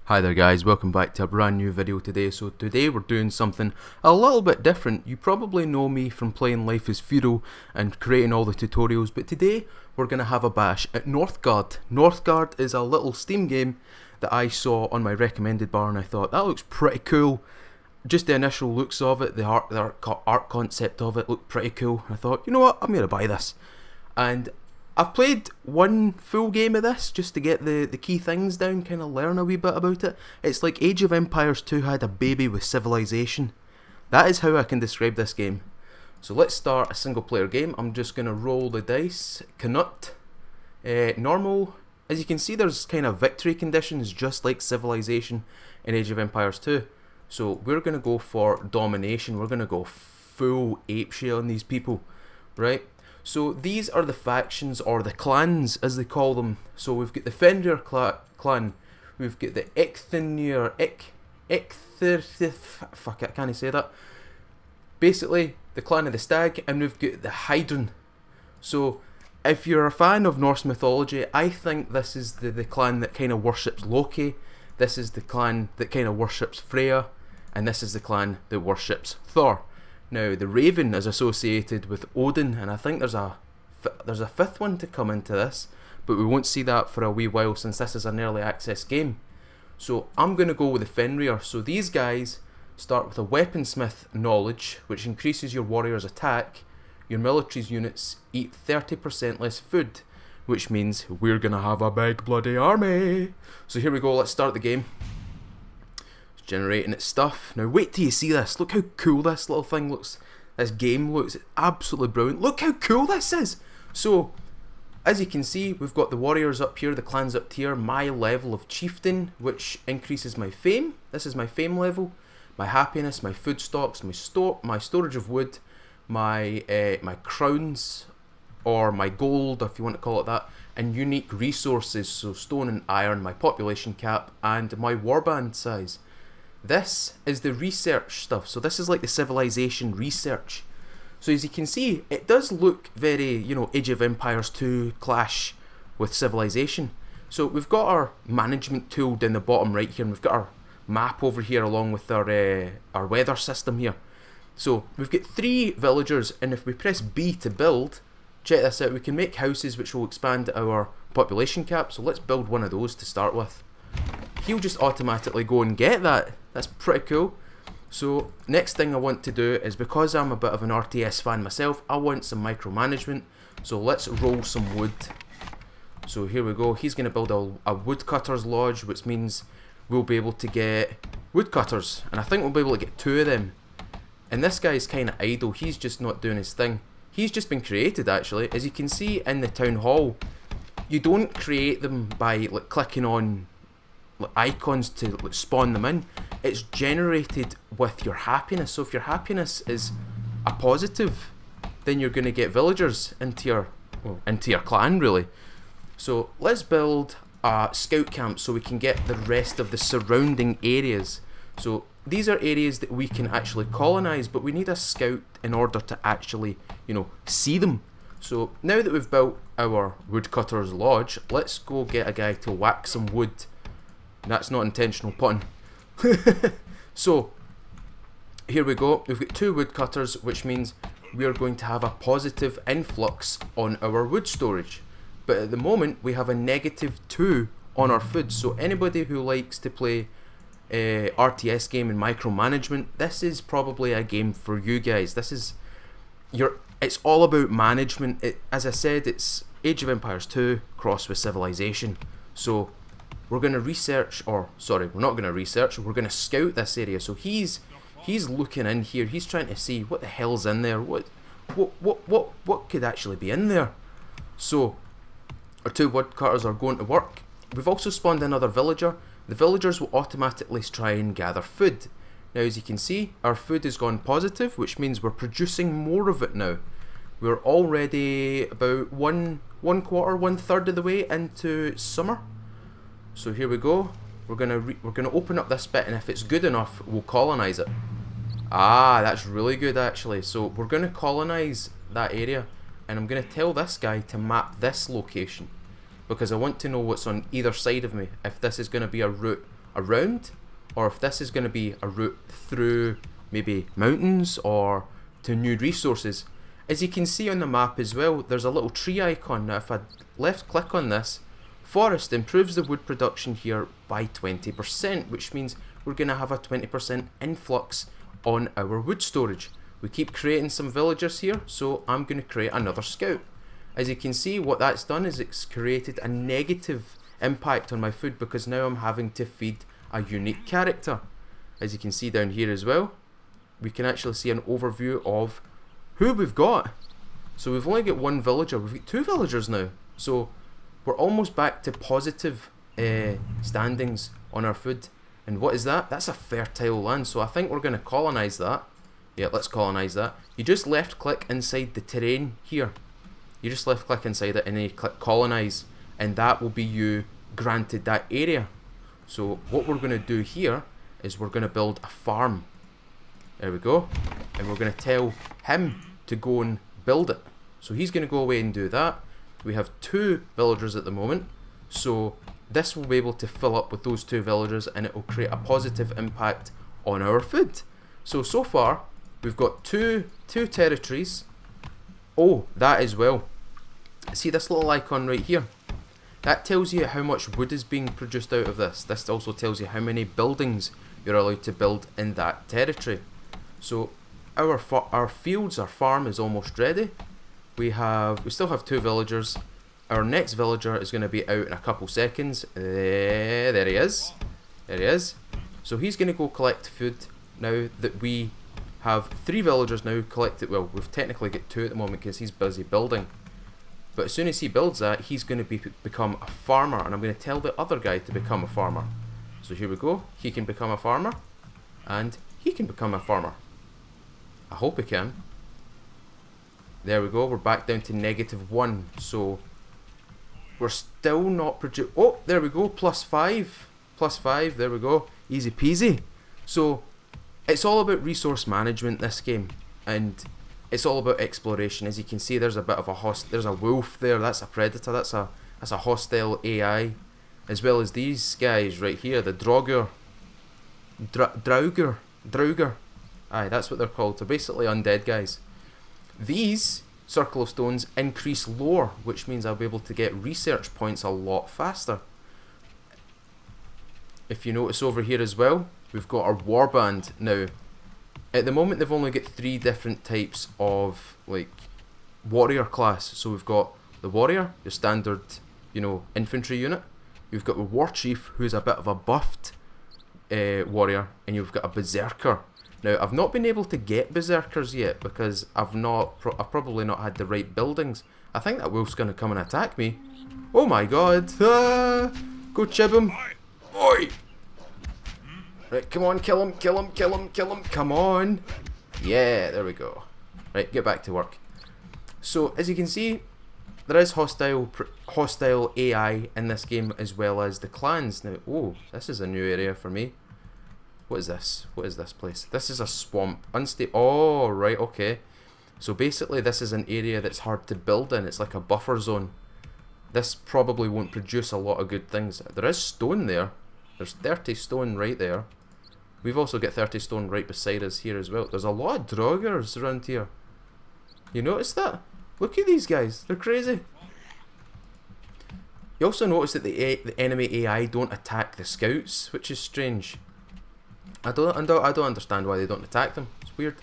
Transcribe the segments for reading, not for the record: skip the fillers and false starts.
Hi there guys, welcome back to a brand new video today. So today we're doing something a little bit different. You probably know me from playing Life is Feudal and creating all the tutorials, but today we're going to have a bash at Northgard. Northgard is a little Steam game that I saw on my recommended bar and I thought that looks pretty cool. Just the initial looks of it, the art concept of it looked pretty cool. I thought, you know what, I'm going to buy this. And I've played one full game of this just to get the key things down, kind of learn a wee bit about it. It's like Age of Empires 2 had a baby with Civilization. That is how I can describe this game. So let's start a single player game. I'm just going to roll the dice. Canut. Normal. As you can see, there's kind of victory conditions just like Civilization in Age of Empires 2. So we're going to go for domination. We're going to go full apeshit on these people, right? So these are the factions, or the clans as they call them. So we've got the Fenrir clan, we've got the Icthnir, fuck it, I can't say that. Basically, the clan of the stag, and we've got the Hydron. So if you're a fan of Norse mythology, I think this is the clan that kind of worships Loki, this is the clan that kind of worships Freya, and this is the clan that worships Thor. Now, the Raven is associated with Odin, and I think there's a fifth one to come into this, but we won't see that for a wee while since this is an early access game. So I'm going to go with the Fenrir. So these guys start with a weaponsmith knowledge, which increases your warrior's attack. Your military's units eat 30% less food, which means we're going to have a big bloody army. So here we go, let's start the game. Generating its stuff. Now wait till you see this. Look how cool this little thing looks. This game looks absolutely brilliant. Look how cool this is. So as you can see, we've got the warriors up here, the clans up here, my level of chieftain, which increases my fame. This is my fame level, my happiness, my food stocks, my storage of wood, my crowns, or my gold if you want to call it that, and unique resources, so stone and iron, my population cap, and my warband size. This is the research stuff, so this is like the civilization research. So as you can see, it does look very, Age of Empires 2 clash with Civilization. So we've got our management tool down the bottom right here, and we've got our map over here along with our weather system here. So we've got 3 villagers, and if we press B to build, check this out, we can make houses which will expand our population cap. So let's build one of those to start with. He'll just automatically go and get that. That's pretty cool. So next thing I want to do is, because I'm a bit of an RTS fan myself, I want some micromanagement. So let's roll some wood. So here we go. He's going to build a woodcutter's lodge, which means we'll be able to get woodcutters, and I think we'll be able to get 2 of them. And this guy's kind of idle. He's just not doing his thing. He's just been created actually. As you can see in the town hall, you don't create them by clicking on icons to spawn them in. It's generated with your happiness. So if your happiness is a positive, then you're going to get villagers into your clan really. So let's build a scout camp so we can get the rest of the surrounding areas. So these are areas that we can actually colonize, but we need a scout in order to actually see them. So now that we've built our woodcutter's lodge, let's go get a guy to whack some wood. That's not intentional pun. So here we go. We've got 2 woodcutters, which means we are going to have a positive influx on our wood storage. But at the moment we have a -2 on our food. So anybody who likes to play RTS game and micromanagement, this is probably a game for you guys. It's all about management. As I said, it's Age of Empires 2 crossed with Civilization. So we're going to research, or sorry, we're not going to research, we're going to scout this area. So he's looking in here, he's trying to see what the hell's in there, what could actually be in there. So our 2 woodcutters are going to work. We've also spawned another villager. The villagers will automatically try and gather food. Now as you can see, our food has gone positive, which means we're producing more of it now. We're already about one third of the way into summer. So here we go. We're gonna open up this bit, and if it's good enough, we'll colonize it. Ah, that's really good actually. So we're gonna colonize that area, and I'm gonna tell this guy to map this location, because I want to know what's on either side of me, if this is gonna be a route around, or if this is going to be a route through maybe mountains or to new resources. As you can see on the map as well, there's a little tree icon. Now if I left click on this, forest improves the wood production here by 20%, which means we're going to have a 20% influx on our wood storage. We keep creating some villagers here, so I'm going to create another scout. As you can see, what that's done is it's created a negative impact on my food, because now I'm having to feed a unique character. As you can see down here as well, we can actually see an overview of who we've got. So we've only got one villager, we've got 2 villagers now. So we're almost back to positive standings on our food. And what is that? That's a fertile land, so I think we're going to colonize that. Yeah, let's colonize that. You just left click inside the terrain here. You just left click inside it and then you click colonize, and that will be you granted that area. So what we're going to do here is we're going to build a farm. There we go. And we're going to tell him to go and build it. So he's going to go away and do that. We have 2 villagers at the moment, so this will be able to fill up with those 2 villagers, and it will create a positive impact on our food. So far we've got two territories. Oh, that as well. See this little icon right here? That tells you how much wood is being produced out of this. This also tells you how many buildings you're allowed to build in that territory. So our fields, our farm is almost ready. We still have 2 villagers. Our next villager is going to be out in a couple seconds. There he is. There he is. So he's going to go collect food now that we have 3 villagers now collected. Well, we've technically got 2 at the moment because he's busy building. But as soon as he builds that, he's going to become a farmer, and I'm going to tell the other guy to become a farmer. So here we go. He can become a farmer, and he can become a farmer. I hope he can. There we go. We're back down to -1. So we're still not producing. Oh, there we go. +5. +5. There we go. Easy peasy. So it's all about resource management, this game, and it's all about exploration. As you can see, there's a bit of a there's a wolf there. That's a predator. That's a hostile AI, as well as these guys right here, the Draugr. Draugr. Aye, that's what they're called. They're basically undead guys. These circle of stones increase lore, which means I'll be able to get research points a lot faster. If you notice over here as well, we've got our warband now. At the moment, they've only got 3 different types of like warrior class. So we've got the warrior, your standard, infantry unit. You've got the war chief, who's a bit of a buffed warrior, and you've got a berserker. Now, I've not been able to get berserkers yet because I've probably not had the right buildings. I think that wolf's going to come and attack me. Oh my god! Go chib him! Oi! Right, come on, kill him, kill him, kill him, kill him, come on! Yeah, there we go. Right, get back to work. So, as you can see, there is hostile AI in this game, as well as the clans. Now, oh, this is a new area for me. What is this? What is this place? This is a swamp. Oh, right, okay. So basically this is an area that's hard to build in. It's like a buffer zone. This probably won't produce a lot of good things. There is stone there. There's 30 stone right there. We've also got 30 stone right beside us here as well. There's a lot of Draugrs around here. You notice that? Look at these guys. They're crazy. You also notice that the enemy AI don't attack the scouts, which is strange. I don't understand why they don't attack them. It's weird.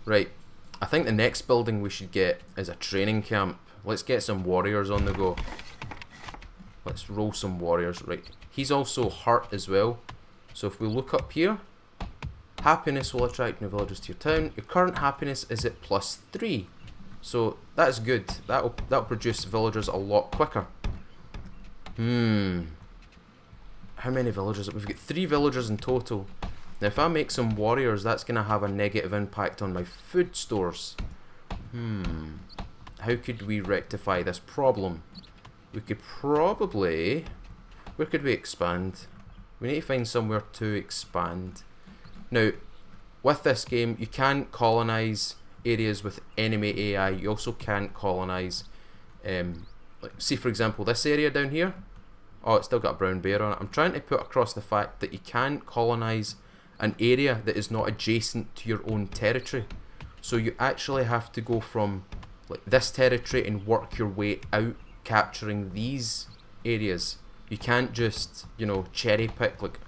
Right. I think the next building we should get is a training camp. Let's get some warriors on the go. Let's roll some warriors. Right. He's also hurt as well. So if we look up here, happiness will attract new villagers to your town. Your current happiness is at +3. So that's good. That'll produce villagers a lot quicker. How many villagers? We've got 3 villagers in total. Now if I make some warriors, that's going to have a negative impact on my food stores. How could we rectify this problem? We could probably... Where could we expand? We need to find somewhere to expand. Now, with this game, you can't colonize areas with enemy AI. You also can't colonize... see, for example, this area down here. Oh, it's still got a brown bear on it. I'm trying to put across the fact that you can't colonise an area that is not adjacent to your own territory. So you actually have to go from like this territory and work your way out, capturing these areas. You can't just, you know, cherry pick. Like,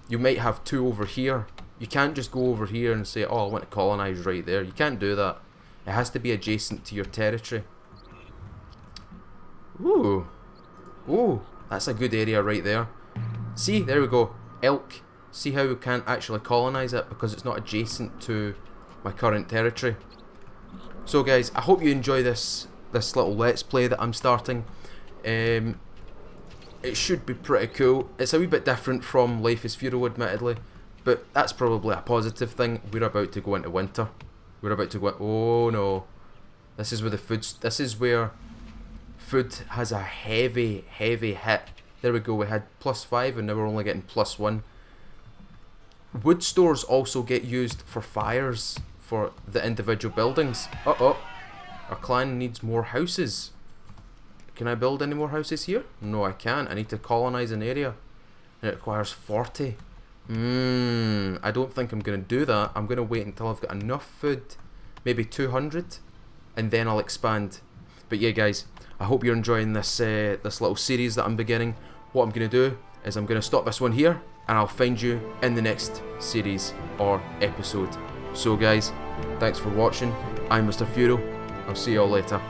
you might have 2 over here. You can't just go over here and say, oh, I want to colonise right there. You can't do that. It has to be adjacent to your territory. Ooh. Ooh, that's a good area right there. See, there we go. Elk. See how we can't actually colonise it because it's not adjacent to my current territory. So guys, I hope you enjoy this little let's play that I'm starting. It should be pretty cool. It's a wee bit different from Life is Feudal, admittedly, but that's probably a positive thing. We're about to go into winter. We're about to go. Oh no, this is where this is where food has a heavy hit. There we go. We had +5 and now we're only getting +1. Wood stores also get used for fires for the individual buildings. Our clan needs more houses. Can I build any more houses here? No, I can't. I need to colonise an area. And it requires 40. I don't think I'm going to do that. I'm going to wait until I've got enough food. Maybe 200. And then I'll expand. But yeah, guys, I hope you're enjoying this this little series that I'm beginning. What I'm going to do is I'm going to stop this one here. And I'll find you in the next series or episode. So guys, thanks for watching. I'm Mr. Feudal. I'll see you all later.